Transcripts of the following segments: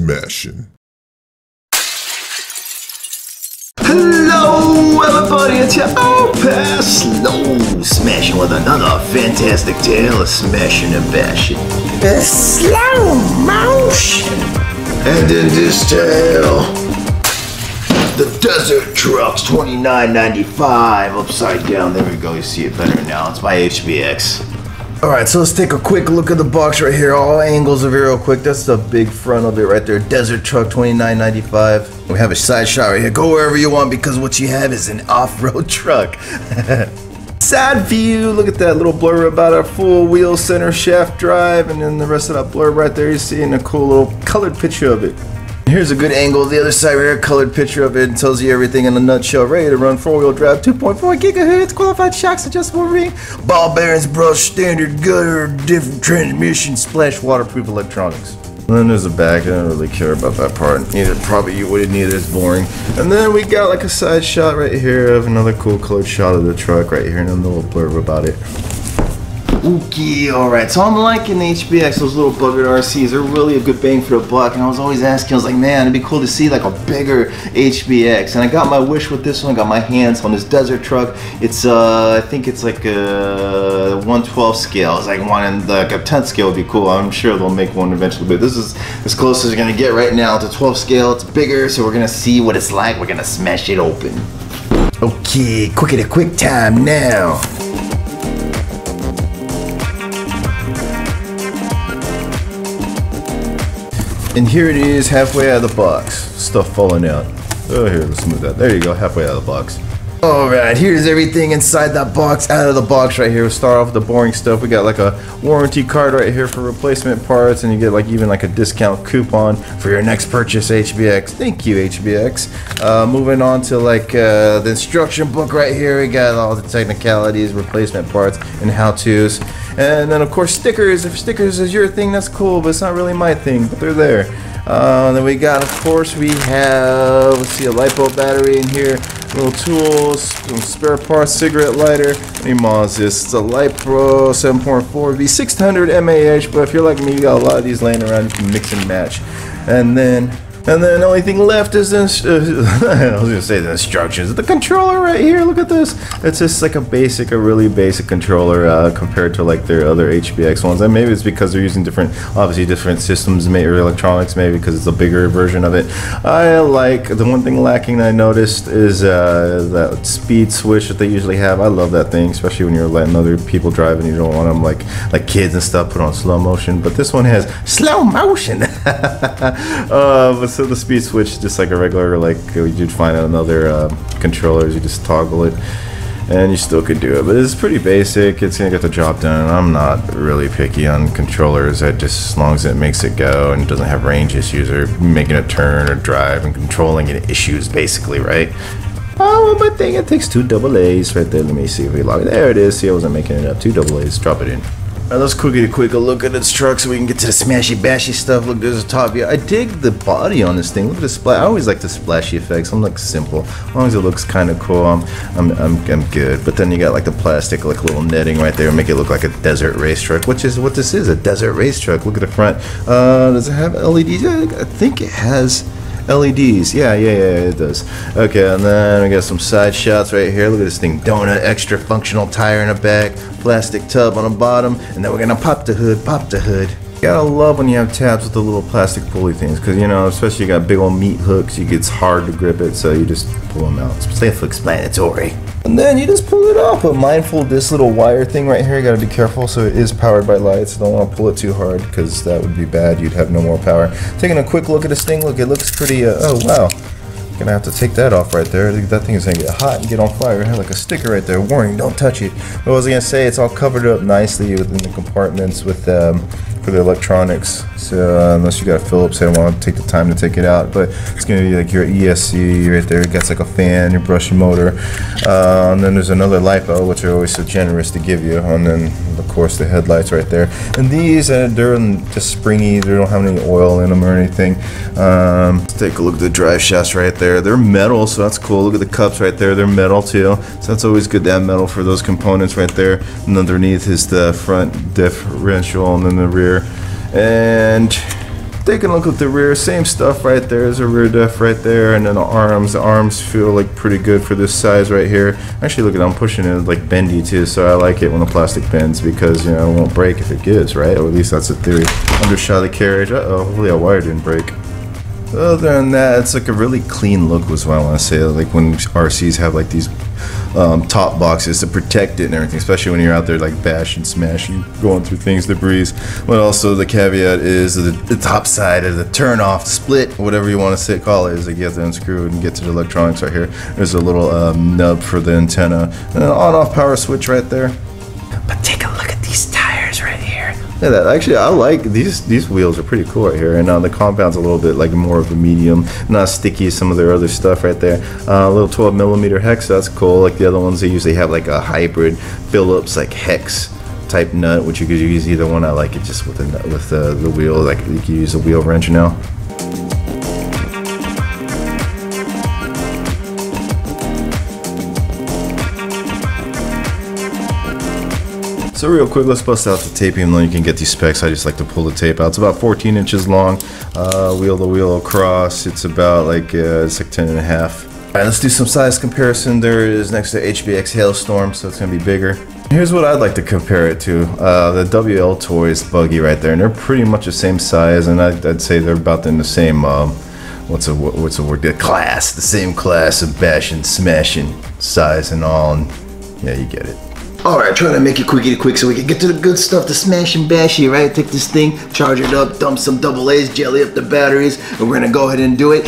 SMASHN. Hello everybody, it's your old past SLOSMASHN with another fantastic tale of smashing and bashing. The slow motion. And in this tale, the Desert Trucks $29.95 upside down. There we go, you see it better now. It's by HBX. Alright, so let's take a quick look at the box right here. All angles of it real quick. That's the big front of it right there. Desert Truck $29.95. We have a side shot right here. Go wherever you want because what you have is an off-road truck. Side view, look at that little blurb about our full wheel center shaft drive, and then the rest of that blurb right there, you're seeing a cool little colored picture of it. Here's a good angle of the other side right here, colored picture of it, and tells you everything in a nutshell. Ready to run 4-wheel drive, 2.4 gigahertz, qualified shocks, adjustable ring, ball bearings, brush, standard gutter, different transmission, splash, waterproof electronics. And then there's a back. I don't really care about that part. Neither probably you wouldn't need it. It's boring. And then we got like a side shot right here of another cool colored shot of the truck right here, and a little blurb about it. Okay, alright, so I'm liking the HBX, those little buggered RCs. They're really a good bang for the buck, and I was always asking, I was like, man, it'd be cool to see like a bigger HBX, and I got my wish with this one. I got my hands on this Desert Truck. It's I think it's like a 1/12 scale. It's like wanting like a 10th scale would be cool. I'm sure they'll make one eventually, but this is as close as you're gonna get right now. It's a 12 scale, it's bigger, so we're gonna see what it's like. We're gonna smash it open. Okay, quick time now. And here it is, halfway out of the box. Stuff falling out. Oh, here, let's move that. There you go, halfway out of the box. Alright, here's everything inside that box, out of the box right here. We'll start off with the boring stuff. We got like a warranty card right here for replacement parts, and you get like even like a discount coupon for your next purchase, HBX. Thank you, HBX. Moving on to like the instruction book right here. We got all the technicalities, replacement parts, and how-tos. And then of course stickers. If stickers is your thing, that's cool, but it's not really my thing, but they're there. Then we got, of course, we have, let's see, a LiPo battery in here, little tools, some spare parts, cigarette lighter. How many miles is this? It's a LiPo 7.4 V600 mAh, but if you're like me, you got a lot of these laying around, you can mix and match. And then the only thing left is this, I was gonna say the instructions. The controller right here, look at this. It's just like a really basic controller compared to like their other HBX ones. And maybe it's because they're using obviously different systems, or electronics, maybe because it's a bigger version of it. I like, the one thing lacking that I noticed is that speed switch that they usually have. I love that thing, especially when you're letting other people drive and you don't want them like kids and stuff put on slow motion. But this one has slow motion. So the speed switch is just like a regular, like you'd find on other controllers. You just toggle it and you still could do it, but it's pretty basic. It's gonna get the job done. I'm not really picky on controllers. I just, as long as it makes it go and doesn't have range issues or making a turn or drive and controlling it issues, basically, right? Oh, but thing, it takes 2 AA's right there. Let me see if we log it. There it is. See, I wasn't making it up. 2 AA's. Drop it in. Alright, let's quick look at this truck so we can get to the smashy bashy stuff. Look, there's a top view. I dig the body on this thing. Look at the splash. I always like the splashy effects. I'm like simple. As long as it looks kind of cool, I'm good. But then you got like the plastic, like little netting right there, make it look like a desert race truck, which is what this is, a desert race truck. Look at the front. Does it have LEDs? I think it has LEDs. Yeah, it does. Okay, and then we got some side shots right here. Look at this thing. Donut, extra functional tire in the back, plastic tub on the bottom, and then we're gonna pop the hood. You gotta love when you have tabs with the little plastic pulley things, because you know, especially you got big old meat hooks, it's hard to grip it, so you just pull them out. It's self-explanatory. And then you just pull it off. But mindful of this little wire thing right here, you gotta be careful. So it is powered by lights. Don't want to pull it too hard because that would be bad. You'd have no more power. Taking a quick look at this thing. Look, it looks pretty. Oh wow. Gonna have to take that off right there. That thing is gonna get hot and get on fire. It had like a sticker right there. Warning: don't touch it. What was I gonna say? It's all covered up nicely within the compartments with for the electronics. So unless you got a Phillips head, I want to take the time to take it out. But it's gonna be like your ESC right there. It gets like a fan, your brushy motor, and then there's another LiPo, which are always so generous to give you. And then of course the headlights right there. And these they're just springy. They don't have any oil in them or anything. Let's take a look at the drive shafts right there. They're metal, so that's cool. Look at the cups right there. They're metal too. So that's always good to have metal for those components right there. And underneath is the front differential and then the rear. And taking a look at the rear, same stuff right there. There's a rear def right there, and then the arms feel like pretty good for this size right here. Actually, look at, I'm pushing it like bendy too, so I like it when the plastic bends because, you know, it won't break if it gives, right? Or at least that's the theory. Undershot of the carriage. Uh-oh, hopefully that wire didn't break. Other than that, it's like a really clean look was what I want to say. Like when RCs have like these top boxes to protect it and everything, especially when you're out there like bashing, smashing, going through things, debris. But also the caveat is the top side of the turn off, split, whatever you want to say, call it, is like you have to unscrew it and get to the electronics right here. There's a little nub for the antenna and an on-off power switch right there. But take a look at these tires right here. Look at that. Actually, I like these wheels are pretty cool right here, and the compound's a little bit like more of a medium, not sticky as some of their other stuff right there. A little 12mm hex, that's cool. Like the other ones, they usually have like a hybrid Phillips like hex type nut, which you could use either one. I like it just with the wheel. Like you can use a wheel wrench now. So real quick, let's bust out the tape, even though you can get these specs. I just like to pull the tape out. It's about 14 inches long, wheel to wheel across. It's about like, it's like 10 and a half. All right, let's do some size comparison. There is next to HBX Hailstorm, so it's gonna be bigger. Here's what I'd like to compare it to. The WL Toys buggy right there, and they're pretty much the same size, and I'd say they're about in the same, what's the word, the class, the same class of bashing, smashing size and all, and yeah, you get it. Alright, trying to make it quick so we can get to the good stuff, the smash and bashy, right? Take this thing, charge it up, dump some double A's, jelly up the batteries, and we're gonna go ahead and do it.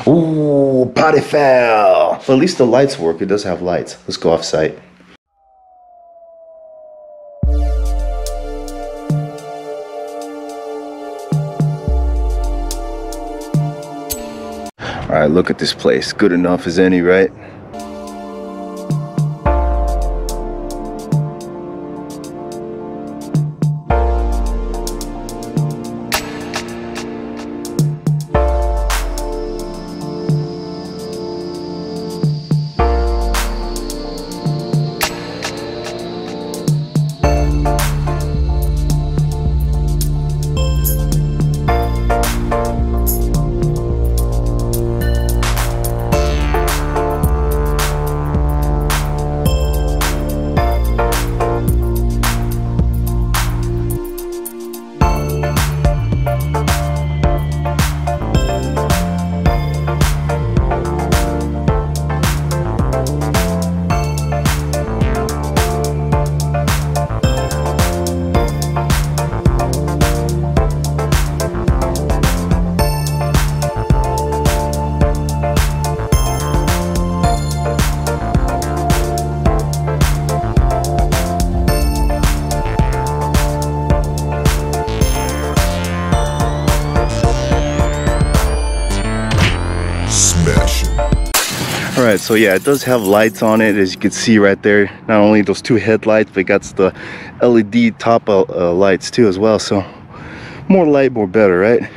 Ooh, potty foul. Well, at least the lights work. It does have lights. Let's go off site. Alright, look at this place. Good enough as any, right? Alright, so yeah, it does have lights on it, as you can see right there. Not only those two headlights, but it got the LED top lights too as well. So more light, more better, right?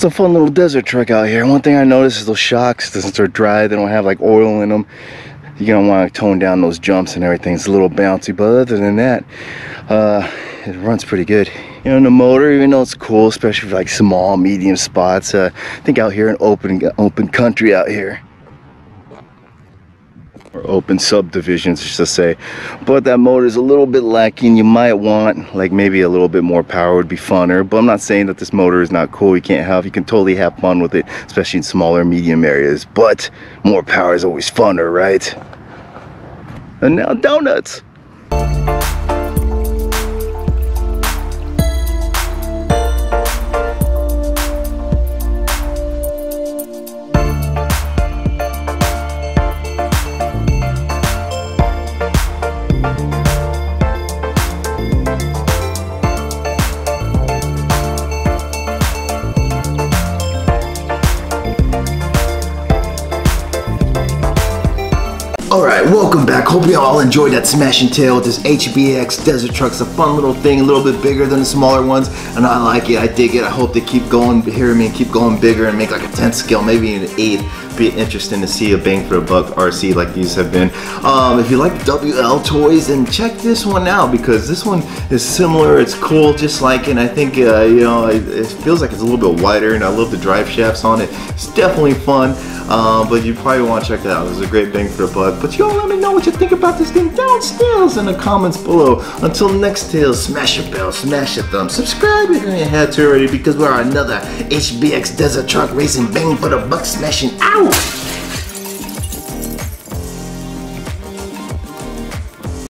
a fun little desert truck out here. One thing I noticed is those shocks, since they're dry, they don't have like oil in them. You're gonna want to tone down those jumps and everything. It's a little bouncy, but other than that, it runs pretty good. You know, the motor, even though it's cool, especially for like small, medium spots. I think out here in open country out here, or open subdivisions, just to say. But that motor is a little bit lacking. You might want like maybe a little bit more power would be funner. But I'm not saying that this motor is not cool. You can totally have fun with it, especially in smaller, medium areas. But more power is always funner, right? And now donuts. Alright, welcome back. Hope you all enjoyed that smashing tail with this HBX desert truck. It's a fun little thing, a little bit bigger than the smaller ones, and I like it. I dig it. I hope they keep going, hear me, and keep going bigger and make like a 10th scale, maybe an 8th. Be interesting to see a bang for a buck RC like these have been. If you like WL toys, then check this one out, because this one is similar. It's cool, just like it. And I think you know, it feels like it's a little bit wider, and I love the drive shafts on it. It's definitely fun. But you probably want to check it out. It's a great bang for a buck. But y'all let me know what you think about this thing downstairs in the comments below. Until next tale, smash your bell, smash your thumb, subscribe if you ain't had to already, because we're another HBX desert truck racing bang for the buck smashing out.